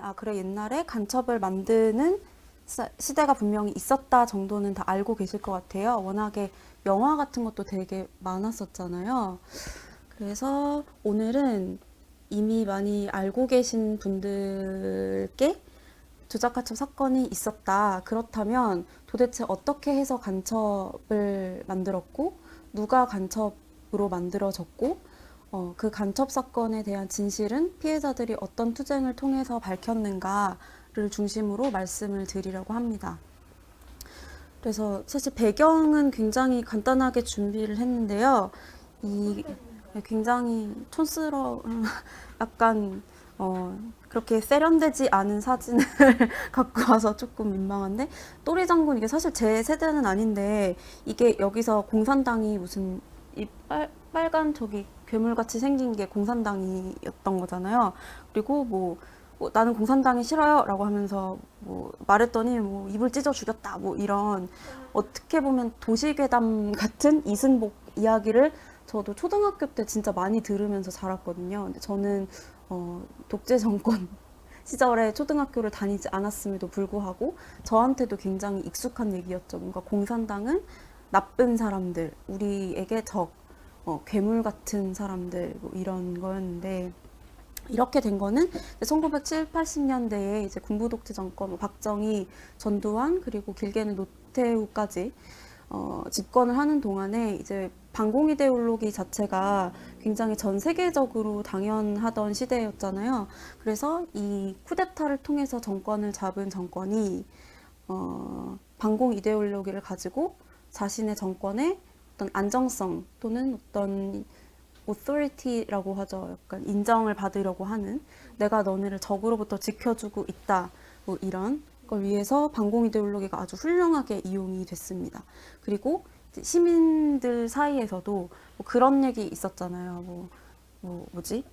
아, 그래, 옛날에 간첩을 만드는 시대가 분명히 있었다 정도는 다 알고 계실 것 같아요. 워낙에 영화 같은 것도 되게 많았었잖아요. 그래서 오늘은 이미 많이 알고 계신 분들께 조작간첩 사건이 있었다. 그렇다면 도대체 어떻게 해서 간첩을 만들었고, 누가 간첩으로 만들어졌고, 그 간첩 사건에 대한 진실은 피해자들이 어떤 투쟁을 통해서 밝혔는가를 중심으로 말씀을 드리려고 합니다. 그래서 사실 배경은 굉장히 간단하게 준비를 했는데요. 이 굉장히 촌스러운 약간 그렇게 세련되지 않은 사진을 갖고 와서 조금 민망한데, 또리 장군 이게 사실 제 세대는 아닌데, 이게 여기서 공산당이 무슨 이 빨간 저기 괴물같이 생긴 게 공산당이었던 거잖아요. 그리고 뭐 나는 공산당이 싫어요 라고 하면서 뭐 말했더니 뭐 입을 찢어 죽였다 뭐 이런, 어떻게 보면 도시괴담 같은 이승복 이야기를 저도 초등학교 때 진짜 많이 들으면서 자랐거든요. 근데 저는 독재 정권 시절에 초등학교를 다니지 않았음에도 불구하고 저한테도 굉장히 익숙한 얘기였죠. 뭔가 공산당은 나쁜 사람들, 우리에게 적, 괴물 같은 사람들 뭐 이런 거였는데, 이렇게 된 거는 1970, 80년대에 이제 군부 독재 정권, 박정희, 전두환, 그리고 길게는 노태우까지 집권을 하는 동안에 이제 반공 이데올로기 자체가 굉장히 전 세계적으로 당연하던 시대였잖아요. 그래서 이 쿠데타를 통해서 정권을 잡은 정권이 반공 이데올로기를 가지고 자신의 정권의 어떤 안정성 또는 어떤 authority라고 하죠. 약간 인정을 받으려고 하는, 내가 너네를 적으로부터 지켜주고 있다. 뭐 이런 걸 위해서 반공 이데올로기가 아주 훌륭하게 이용이 됐습니다. 그리고 시민들 사이에서도 뭐 그런 얘기 있었잖아요. 뭐지?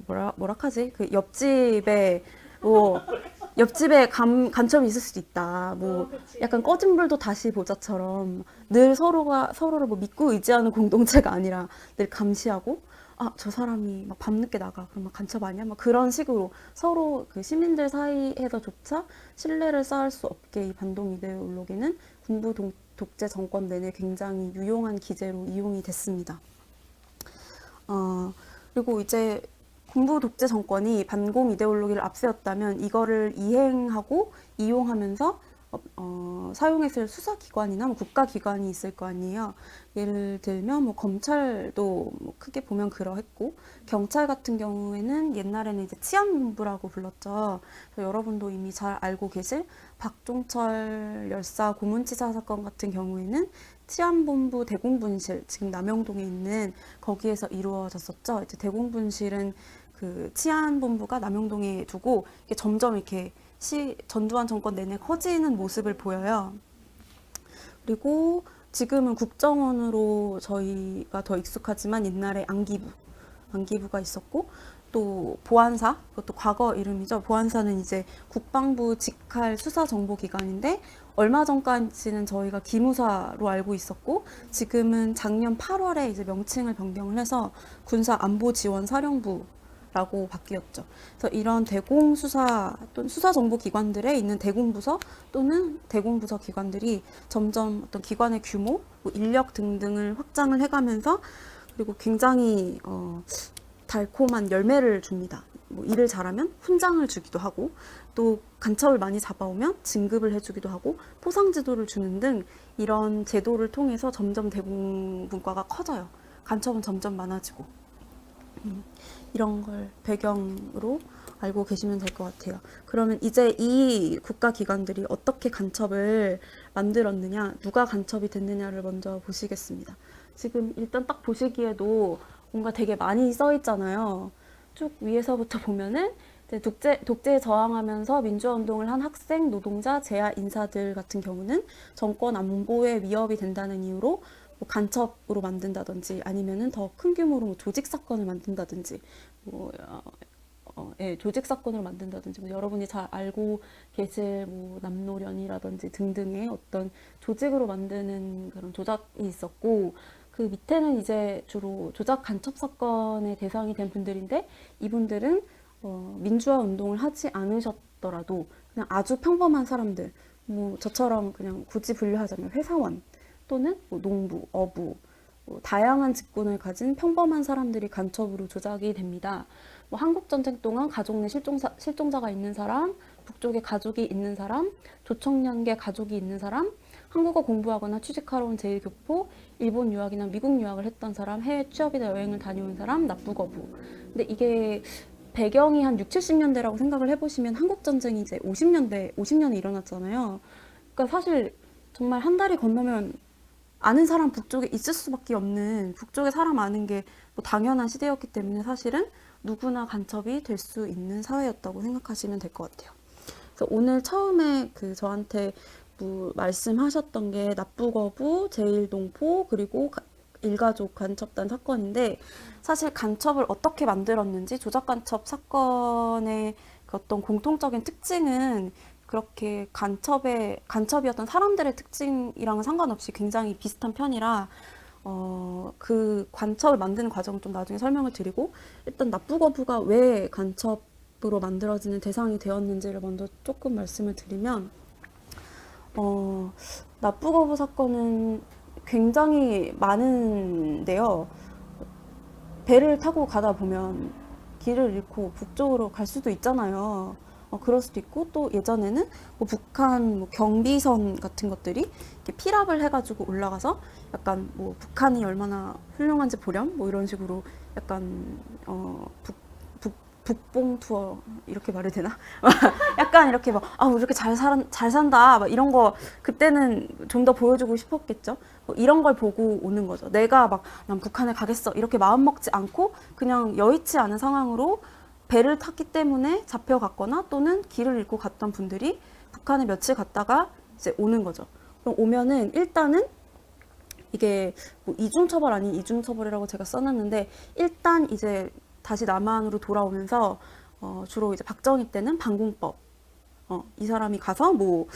뭐라 하지? 그 옆집에 간첩이 있을 수도 있다. 뭐 약간 꺼진 불도 다시 보자처럼 늘 서로가 서로를 뭐 믿고 의지하는 공동체가 아니라 늘 감시하고, 아, 저 사람이 막 밤늦게 나가. 그럼 막 간첩 아니야? 막 그런 식으로 서로 그 시민들 사이에서조차 신뢰를 쌓을 수 없게 이 반동 이데올로기는 군부 독재 정권 내내 굉장히 유용한 기제로 이용이 됐습니다. 그리고 이제 군부 독재 정권이 반공 이데올로기를 앞세웠다면 이거를 이행하고 이용하면서 사용했을 수사기관이나 뭐 국가기관이 있을 거 아니에요. 예를 들면 뭐 검찰도 뭐 크게 보면 그러했고, 경찰 같은 경우에는 옛날에는 이제 치안본부라고 불렀죠. 여러분도 이미 잘 알고 계실 박종철 열사 고문치사 사건 같은 경우에는 치안본부 대공분실, 지금 남영동에 있는 거기에서 이루어졌었죠. 이제 대공분실은 그 치안본부가 남영동에 두고 이게 점점 이렇게 전두환 정권 내내 커지는 모습을 보여요. 그리고 지금은 국정원으로 저희가 더 익숙하지만 옛날에 안기부가 있었고, 또 보안사, 그것도 과거 이름이죠. 보안사는 이제 국방부 직할 수사정보기관인데, 얼마 전까지는 저희가 기무사로 알고 있었고, 지금은 작년 8월에 이제 명칭을 변경을 해서 군사안보지원사령부 라고 바뀌었죠. 그래서 이런 대공수사 또는 수사정보기관들에 있는 대공부서 또는 대공부서 기관들이 점점 어떤 기관의 규모, 뭐 인력 등등을 확장을 해가면서, 그리고 굉장히 달콤한 열매를 줍니다. 뭐 일을 잘하면 훈장을 주기도 하고, 또 간첩을 많이 잡아오면 진급을 해주기도 하고, 포상지도를 주는 등 이런 제도를 통해서 점점 대공분과가 커져요. 간첩은 점점 많아지고. 이런 걸 배경으로 알고 계시면 될 것 같아요. 그러면 이제 이 국가기관들이 어떻게 간첩을 만들었느냐, 누가 간첩이 됐느냐를 먼저 보시겠습니다. 지금 일단 딱 보시기에도 뭔가 되게 많이 써 있잖아요. 쭉 위에서부터 보면은 이제 독재에 저항하면서 민주화운동을 한 학생, 노동자, 재야 인사들 같은 경우는 정권 안보에 위협이 된다는 이유로 뭐 간첩으로 만든다든지, 아니면은 더 큰 규모로 뭐 조직 사건을 만든다든지, 뭐 조직 사건으로 만든다든지, 뭐 여러분이 잘 알고 계실 뭐 남노련이라든지 등등의 어떤 조직으로 만드는 그런 조작이 있었고, 그 밑에는 이제 주로 조작 간첩 사건의 대상이 된 분들인데, 이분들은 민주화 운동을 하지 않으셨더라도 그냥 아주 평범한 사람들, 뭐 저처럼 그냥 굳이 분류하자면 회사원 또는 뭐 농부, 어부, 뭐 다양한 직군을 가진 평범한 사람들이 간첩으로 조작이 됩니다. 뭐 한국 전쟁 동안 가족 내 실종자가 있는 사람, 북쪽에 가족이 있는 사람, 조청년계 가족이 있는 사람, 한국어 공부하거나 취직하러 온 제1교포, 일본 유학이나 미국 유학을 했던 사람, 해외 취업이나 여행을 다녀온 사람, 납부거부. 근데 이게 배경이 한 6, 70년대라고 생각을 해보시면 한국 전쟁이 이제 50년에 일어났잖아요. 그러니까 사실 정말 한 달이 건너면 아는 사람 북쪽에 있을 수밖에 없는, 북쪽에 사람 아는 게 뭐 당연한 시대였기 때문에 사실은 누구나 간첩이 될 수 있는 사회였다고 생각하시면 될 것 같아요. 그래서 오늘 처음에 그 저한테 뭐 말씀하셨던 게 납부거부, 제1동포, 그리고 일가족 간첩단 사건인데, 사실 간첩을 어떻게 만들었는지, 조작 간첩 사건의 그 어떤 공통적인 특징은 그렇게 간첩이었던 사람들의 특징이랑은 상관없이 굉장히 비슷한 편이라, 그 간첩을 만드는 과정을 좀 나중에 설명을 드리고, 일단 납부거부가 왜 간첩으로 만들어지는 대상이 되었는지를 먼저 조금 말씀을 드리면, 납부거부 사건은 굉장히 많은데요. 배를 타고 가다 보면 길을 잃고 북쪽으로 갈 수도 있잖아요. 그럴 수도 있고, 또 예전에는 뭐 북한 뭐 경비선 같은 것들이 이렇게 피랍을 해가지고 올라가서 약간 뭐 북한이 얼마나 훌륭한지 보렴 뭐 이런 식으로 약간 북봉 투어 이렇게 말해야 되나? 약간 이렇게 막 우리 이렇게 잘 산다 막 이런 거 그때는 좀 더 보여주고 싶었겠죠. 뭐 이런 걸 보고 오는 거죠. 내가 막 난 북한에 가겠어 이렇게 마음 먹지 않고 그냥 여의치 않은 상황으로 배를 탔기 때문에 잡혀갔거나 또는 길을 잃고 갔던 분들이 북한에 며칠 갔다가 이제 오는 거죠. 그럼 오면은 일단은 이게 뭐 이중처벌 아닌 이중처벌이라고 제가 써놨는데, 일단 이제 다시 남한으로 돌아오면서 주로 이제 박정희 때는 반공법, 이 사람이 가서 뭐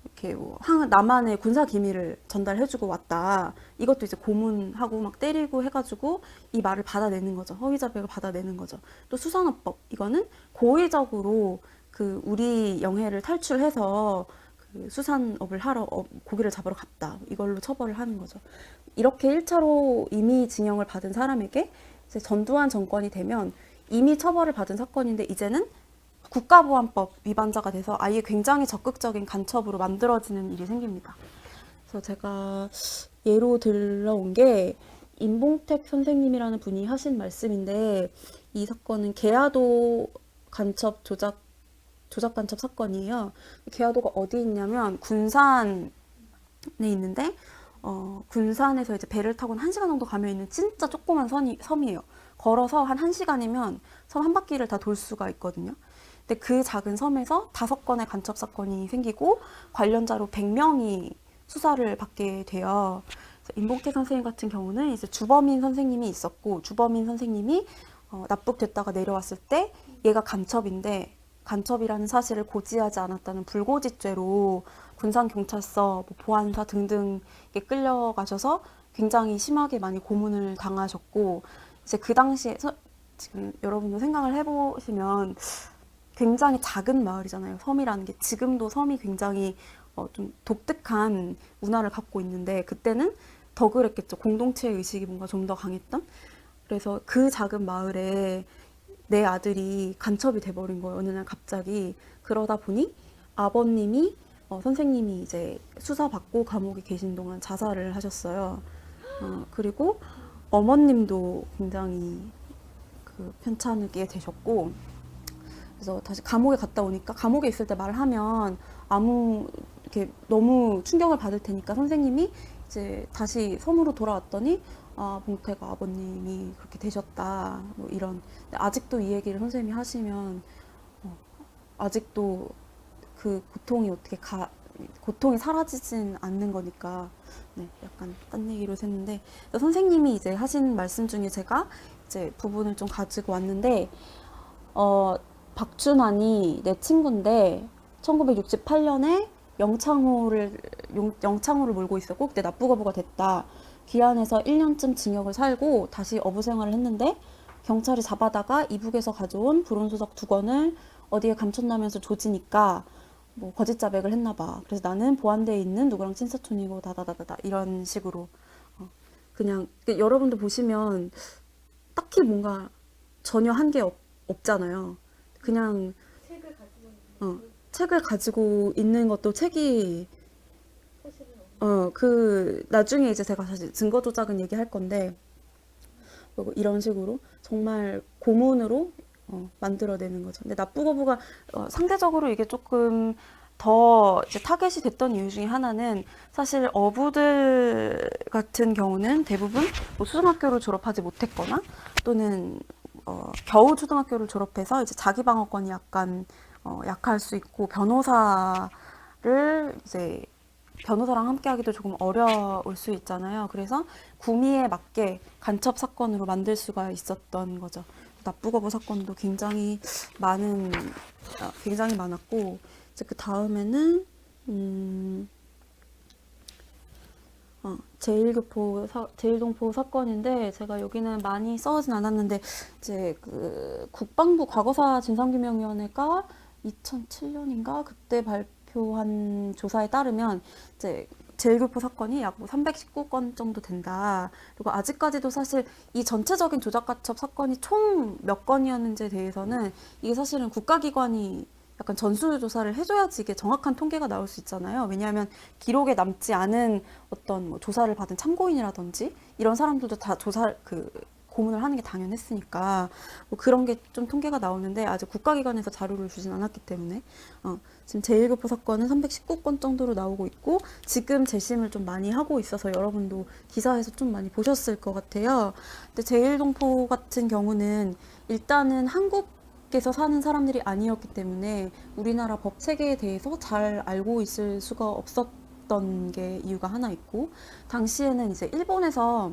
이렇게 뭐 남한의 군사 기밀을 전달해주고 왔다. 이것도 이제 고문하고 막 때리고 해가지고 이 말을 받아내는 거죠. 허위 자백을 받아내는 거죠. 또 수산업법, 이거는 고의적으로 그 우리 영해를 탈출해서 그 수산업을 하러 고기를 잡으러 갔다. 이걸로 처벌을 하는 거죠. 이렇게 1차로 이미 징역을 받은 사람에게 이제 전두환 정권이 되면 이미 처벌을 받은 사건인데 이제는 국가보안법 위반자가 돼서 아예 굉장히 적극적인 간첩으로 만들어지는 일이 생깁니다. 그래서 제가 예로 들어온 게 임봉택 선생님이라는 분이 하신 말씀인데, 이 사건은 계야도 간첩 조작 간첩 사건이에요. 계야도가 어디 있냐면 군산에 있는데, 군산에서 이제 배를 타고 1시간 정도 가면 있는 진짜 조그만 섬이에요. 걸어서 한 1시간이면 섬 한 바퀴를 다 돌 수가 있거든요. 근데 그 작은 섬에서 5건의 간첩 사건이 생기고 관련자로 100명이 수사를 받게 돼요. 임봉태 선생님 같은 경우는 이제 주범인 선생님이 있었고, 주범인 선생님이 납북됐다가 내려왔을 때 얘가 간첩인데 간첩이라는 사실을 고지하지 않았다는 불고지죄로 군산경찰서, 뭐 보안사 등등에 끌려가셔서 굉장히 심하게 많이 고문을 당하셨고, 이제 그 당시에 지금 여러분도 생각을 해보시면 굉장히 작은 마을이잖아요. 섬이라는 게. 지금도 섬이 굉장히 좀 독특한 문화를 갖고 있는데 그때는 더 그랬겠죠. 공동체 의식이 뭔가 좀 더 강했던. 그래서 그 작은 마을에 내 아들이 간첩이 돼버린 거예요. 어느 날 갑자기. 그러다 보니 아버님이 선생님이 이제 수사받고 감옥에 계신 동안 자살을 하셨어요. 그리고 어머님도 굉장히 그 편찮게 되셨고, 그래서 다시 감옥에 갔다 오니까 감옥에 있을 때 말하면 이렇게 너무 충격을 받을 테니까 선생님이 이제 다시 섬으로 돌아왔더니 봉태가 아버님이 그렇게 되셨다. 뭐 이런. 아직도 이 얘기를 선생님이 하시면 아직도 그 고통이 고통이 사라지진 않는 거니까, 네, 약간 딴 얘기로 했는데, 선생님이 이제 하신 말씀 중에 제가 이제 부분을 좀 가지고 왔는데, 박준환이 내 친구인데 1968년에 영창호를 몰고 있었고 그때 납부거부가 됐다. 귀환해서 1년쯤 징역을 살고 다시 어부 생활을 했는데 경찰이 잡아다가 이북에서 가져온 불온소득 2건을 어디에 감췄나면서 조지니까 뭐 거짓 자백을 했나 봐. 그래서 나는 보안대에 있는 누구랑 친사촌이고 다다다다다 이런 식으로 그냥 여러분도 보시면 딱히 뭔가 전혀 한 게 없잖아요. 그냥 책을 가지고 있는 것도 책이 나중에 이제 제가 사실 증거 조작은 얘기할 건데 이런 식으로 정말 고문으로 만들어내는 거죠. 근데 납부거부가 상대적으로 이게 조금 더 이제 타겟이 됐던 이유 중에 하나는 사실 어부들 같은 경우는 대부분 뭐 수중학교를 졸업하지 못했거나 또는 겨우 초등학교를 졸업해서 이제 자기 방어권이 약간 약할 수 있고 변호사랑 함께 하기도 조금 어려울 수 있잖아요. 그래서 구미에 맞게 간첩 사건으로 만들 수가 있었던 거죠. 납부거부 사건도 굉장히 많았고, 이제 그 다음에는, 제일동포 사건인데, 제가 여기는 많이 써오진 않았는데, 이제 그 국방부 과거사 진상규명위원회가 2007년인가? 그때 발표한 조사에 따르면, 이제 제일교포 사건이 약 319건 정도 된다. 그리고 아직까지도 사실 이 전체적인 조작가첩 사건이 총 몇 건이었는지에 대해서는 이게 사실은 국가기관이 약간 전수조사를 해줘야지 이게 정확한 통계가 나올 수 있잖아요. 왜냐하면 기록에 남지 않은 어떤 뭐 조사를 받은 참고인이라든지 이런 사람들도 다 고문을 하는 게 당연했으니까 뭐 그런 게 좀 통계가 나오는데 아직 국가기관에서 자료를 주진 않았기 때문에 지금 제1교포 사건은 319건 정도로 나오고 있고 지금 재심을 좀 많이 하고 있어서 여러분도 기사에서 좀 많이 보셨을 것 같아요. 근데 제1동포 같은 경우는 일단은 한국에서 사는 사람들이 아니었기 때문에 우리나라 법 체계에 대해서 잘 알고 있을 수가 없었던 게 이유가 하나 있고 당시에는 이제 일본에서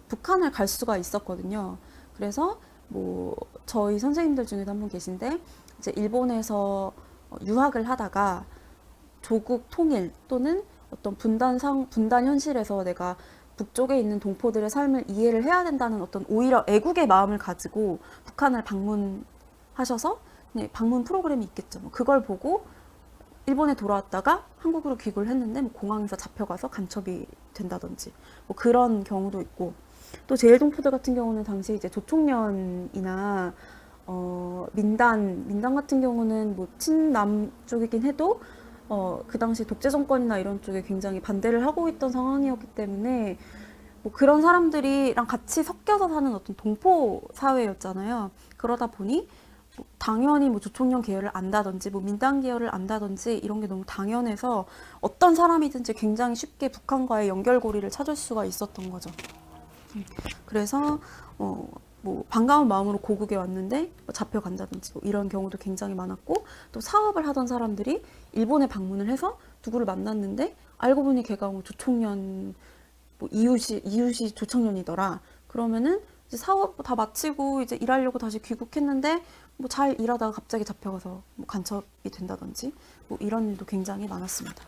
북한을 갈 수가 있었거든요. 그래서 뭐 저희 선생님들 중에도 한 분 계신데 이제 일본에서 유학을 하다가 조국 통일 또는 어떤 분단 현실에서 내가 북쪽에 있는 동포들의 삶을 이해를 해야 된다는 어떤 오히려 애국의 마음을 가지고 북한을 방문하셔서 방문 프로그램이 있겠죠. 그걸 보고 일본에 돌아왔다가 한국으로 귀국을 했는데 뭐 공항에서 잡혀가서 간첩이 된다든지 뭐 그런 경우도 있고 또 제일동포들 같은 경우는 당시 이제 조총련이나 민단 같은 경우는 뭐 친남 쪽이긴 해도 그 당시 독재 정권이나 이런 쪽에 굉장히 반대를 하고 있던 상황이었기 때문에 뭐 그런 사람들이랑 같이 섞여서 사는 어떤 동포 사회였잖아요. 그러다 보니 뭐 당연히 뭐 조총련 계열을 안다든지 뭐 민당 계열을 안다든지 이런 게 너무 당연해서 어떤 사람이든지 굉장히 쉽게 북한과의 연결고리를 찾을 수가 있었던 거죠. 그래서 뭐 반가운 마음으로 고국에 왔는데 뭐 잡혀간다든지 뭐 이런 경우도 굉장히 많았고 또 사업을 하던 사람들이 일본에 방문을 해서 누구를 만났는데 알고 보니 걔가 뭐 조총련 뭐 이웃이 조총련이더라. 그러면은 이제 사업 다 마치고 이제 일하려고 다시 귀국했는데 뭐 잘 일하다가 갑자기 잡혀가서 뭐 간첩이 된다든지 뭐 이런 일도 굉장히 많았습니다.